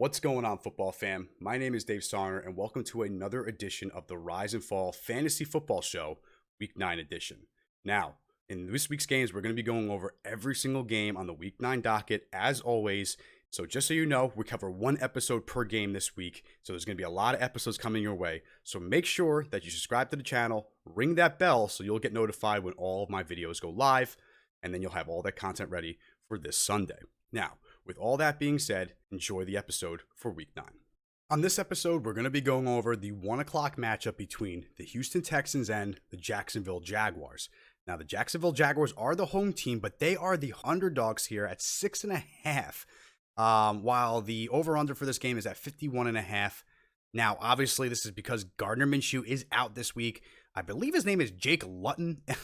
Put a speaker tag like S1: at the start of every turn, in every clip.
S1: What's going on, football fam? My name is Dave Sarner, and welcome to another edition of the Rise and Fall Fantasy Football Show, Week 9 edition. Now, in this week's games, we're going to be going over every single game on the Week 9 docket, as always. So just so you know, we cover one episode per game this week, so there's going to be a lot of episodes coming your way. So make sure that you subscribe to the channel, ring that bell so you'll get notified when all of my videos go live, and then you'll have all that content ready for this Sunday. Now, with all that being said, enjoy the episode for Week 9. On this episode, we're going to be going over the 1 o'clock matchup between the Houston Texans and the Jacksonville Jaguars. Now, the Jacksonville Jaguars are the home team, but they are the underdogs here at 6.5, while the over-under for this game is at 51.5. Now, obviously, this is because Gardner Minshew is out this week. I believe his name is Jake Luton. I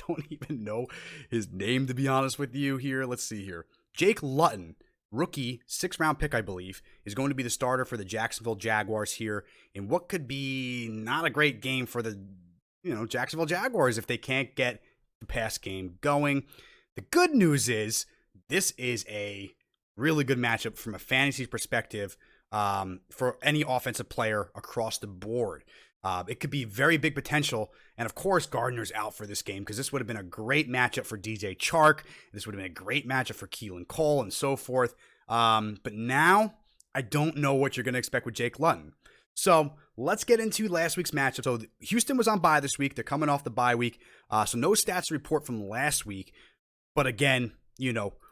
S1: don't even know his name, to be honest with you here. Let's see here. Jake Luton, rookie, 6th-round pick, I believe, is going to be the starter for the Jacksonville Jaguars here in what could be not a great game for the, Jacksonville Jaguars if they can't get the pass game going. The good news is this is a really good matchup from a fantasy perspective for any offensive player across the board. It could be very big potential. And of course, Gardner's out for this game because this would have been a great matchup for DJ Chark. This would have been a great matchup for Keelan Cole and so forth. But now I don't know what you're going to expect with Jake Luton. So let's get into last week's matchup. So Houston was on bye this week. They're coming off the bye week. So no stats to report from last week. But again,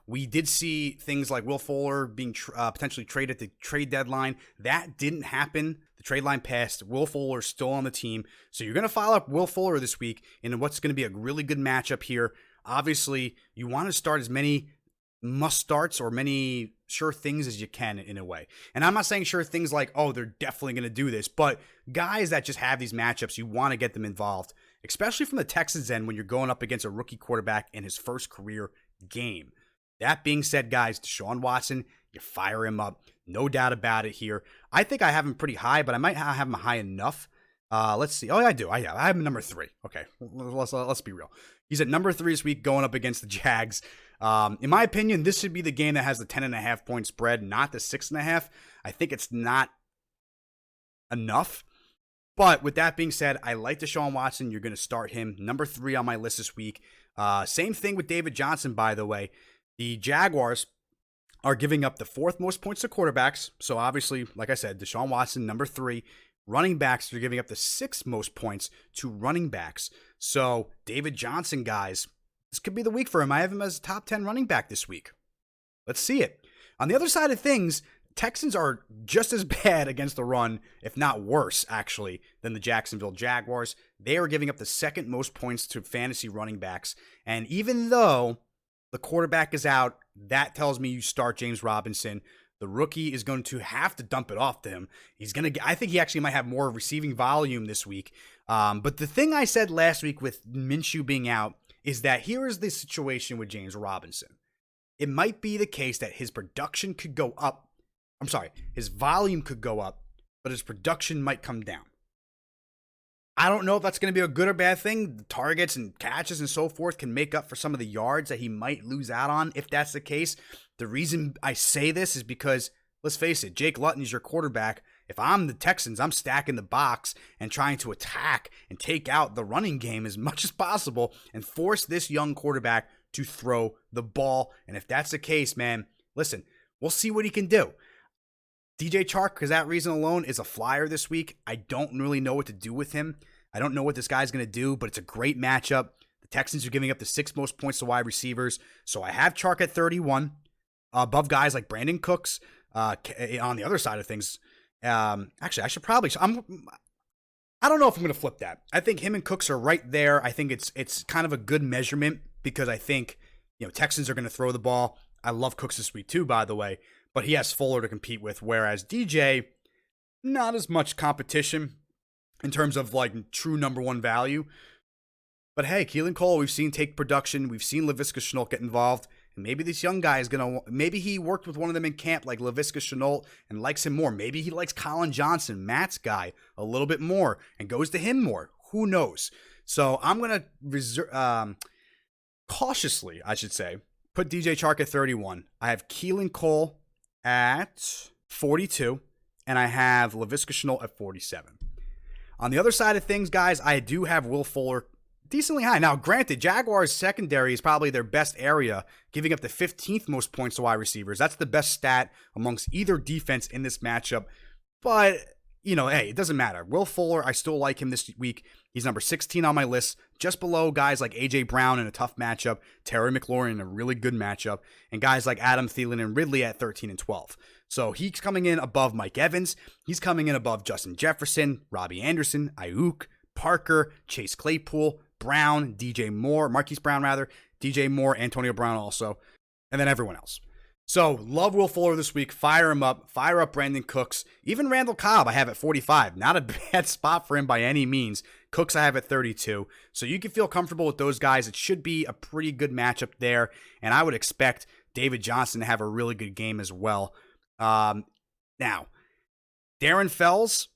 S1: we did see things like Will Fuller being potentially traded at the trade deadline. That didn't happen. The trade line passed. Will Fuller is still on the team. So you're going to follow up Will Fuller this week in what's going to be a really good matchup here. Obviously, you want to start as many must-starts or many sure things as you can in a way. And I'm not saying sure things like, oh, they're definitely going to do this. But guys that just have these matchups, you want to get them involved, especially from the Texans end when you're going up against a rookie quarterback in his first career game. That being said, guys, Deshaun Watson, you fire him up. No doubt about it here. I think I have him pretty high, but I might not have him high enough. Let's see. Oh, yeah, I do. I have him number 3. Okay, let's be real. He's at number 3 this week going up against the Jags. In my opinion, this should be the game that has the 10.5 point spread, not the 6.5. I think it's not enough. But with that being said, I like Deshaun Watson. You're going to start him. Number 3 on my list this week. Same thing with David Johnson, by the way. The Jaguars are giving up the 4th most points to quarterbacks. So obviously, like I said, Deshaun Watson, number 3. Running backs are giving up the 6th most points to running backs. So David Johnson, guys, this could be the week for him. I have him as a top 10 running back this week. Let's see it. On the other side of things, Texans are just as bad against the run, if not worse, actually, than the Jacksonville Jaguars. They are giving up the 2nd most points to fantasy running backs. And even though the quarterback is out, that tells me you start James Robinson. The rookie is going to have to dump it off to him. I think he actually might have more receiving volume this week. But the thing I said last week with Minshew being out is that here is the situation with James Robinson. It might be the case that his production could go up. His volume could go up, but his production might come down. I don't know if that's going to be a good or bad thing. The targets and catches and so forth can make up for some of the yards that he might lose out on if that's the case. The reason I say this is because, let's face it, Jake Luton is your quarterback. If I'm the Texans, I'm stacking the box and trying to attack and take out the running game as much as possible and force this young quarterback to throw the ball. And if that's the case, man, listen, we'll see what he can do. DJ Chark, because that reason alone, is a flyer this week. I don't really know what to do with him. I don't know what this guy's going to do, but it's a great matchup. The Texans are giving up the 6th most points to wide receivers. So I have Chark at 31, above guys like Brandon Cooks. On the other side of things, actually, I should probably. I don't know if I'm going to flip that. I think him and Cooks are right there. I think it's kind of a good measurement because I think Texans are going to throw the ball. I love Cooks this week too, by the way. But he has Fuller to compete with, whereas DJ, not as much competition in terms of like true number 1 value. But hey, Keelan Cole, we've seen take production. We've seen Laviska Shenault get involved. And maybe this young guy is going to, maybe he worked with one of them in camp like Laviska Shenault and likes him more. Maybe he likes Colin Johnson, Matt's guy, a little bit more and goes to him more. Who knows? So I'm going to cautiously, I should say, put DJ Chark at 31. I have Keelan Cole at 42, and I have Laviska Shenault at 47. On the other side of things, guys, I do have Will Fuller decently high. Now, granted, Jaguars secondary is probably their best area, giving up the 15th most points to wide receivers. That's the best stat amongst either defense in this matchup. But, hey, it doesn't matter. Will Fuller, I still like him this week. He's number 16 on my list, just below guys like A.J. Brown in a tough matchup, Terry McLaurin in a really good matchup, and guys like Adam Thielen and Ridley at 13 and 12. So he's coming in above Mike Evans. He's coming in above Justin Jefferson, Robbie Anderson, Ayuk, Parker, Chase Claypool, Brown, Marquise Brown, DJ Moore, Antonio Brown also, and then everyone else. So, love Will Fuller this week. Fire him up. Fire up Brandon Cooks. Even Randall Cobb I have at 45. Not a bad spot for him by any means. Cooks I have at 32. So you can feel comfortable with those guys. It should be a pretty good matchup there. And I would expect David Johnson to have a really good game as well. Now, Darren Fells,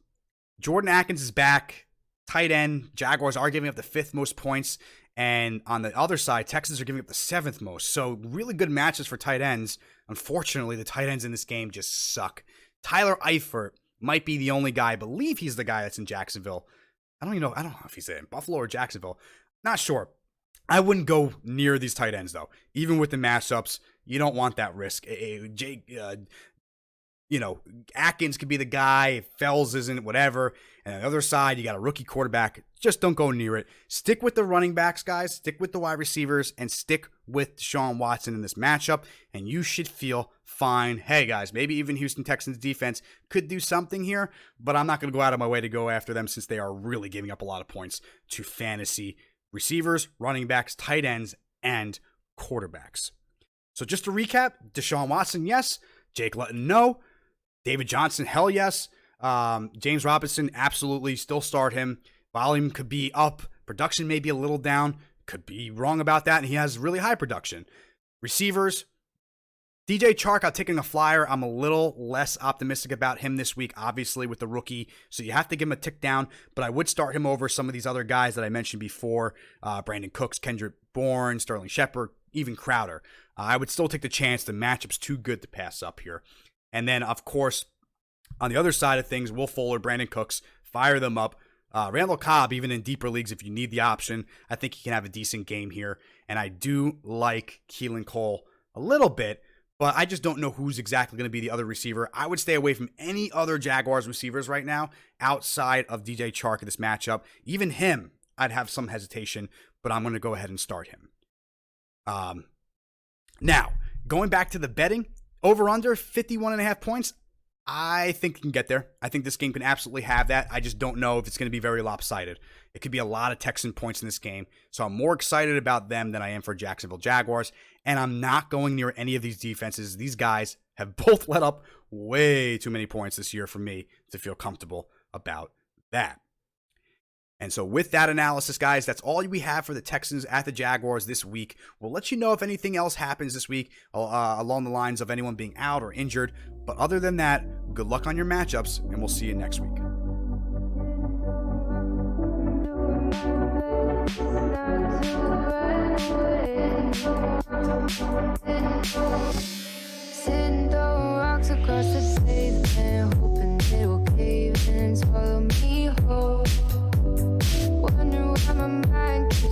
S1: Jordan Atkins is back. Tight end. Jaguars are giving up the 5th most points. And on the other side, Texans are giving up the 7th most. So really good matches for tight ends. Unfortunately, the tight ends in this game just suck. Tyler Eifert might be the only guy. I believe he's the guy that's in Jacksonville. I don't know if he's in Buffalo or Jacksonville. Not sure. I wouldn't go near these tight ends, though. Even with the matchups, you don't want that risk. Atkins could be the guy. Fells isn't, whatever. And on the other side, you got a rookie quarterback. Just don't go near it. Stick with the running backs, guys. Stick with the wide receivers. And stick with Deshaun Watson in this matchup. And you should feel fine. Hey, guys, maybe even Houston Texans defense could do something here. But I'm not going to go out of my way to go after them since they are really giving up a lot of points to fantasy receivers, running backs, tight ends, and quarterbacks. So just to recap, Deshaun Watson, yes. Jake Luton, no. David Johnson, hell yes. James Robinson, absolutely. Still start him. Volume could be up. Production may be a little down. Could be wrong about that. And he has really high production. Receivers, DJ Chark, I'm taking a flyer. I'm a little less optimistic about him this week, obviously, with the rookie. So you have to give him a tick down. But I would start him over some of these other guys that I mentioned before. Brandon Cooks, Kendrick Bourne, Sterling Shepard, even Crowder. I would still take the chance. The matchup's too good to pass up here. And then, of course, on the other side of things, Will Fuller, Brandon Cooks, fire them up. Randall Cobb, even in deeper leagues, if you need the option, I think he can have a decent game here. And I do like Keelan Cole a little bit, but I just don't know who's exactly going to be the other receiver. I would stay away from any other Jaguars receivers right now outside of DJ Chark in this matchup. Even him, I'd have some hesitation, but I'm going to go ahead and start him. Now, going back to the betting, over under 51.5 points, I think you can get there. I think this game can absolutely have that. I just don't know if it's going to be very lopsided. It could be a lot of Texan points in this game. So I'm more excited about them than I am for Jacksonville Jaguars. And I'm not going near any of these defenses. These guys have both let up way too many points this year for me to feel comfortable about that. And so with that analysis, guys, that's all we have for the Texans at the Jaguars this week. We'll let you know if anything else happens this week along the lines of anyone being out or injured. But other than that, good luck on your matchups, and we'll see you next week.
S2: Sitting throwing rocks across the pavement, hoping it will cave in and swallow me whole. Wondering where my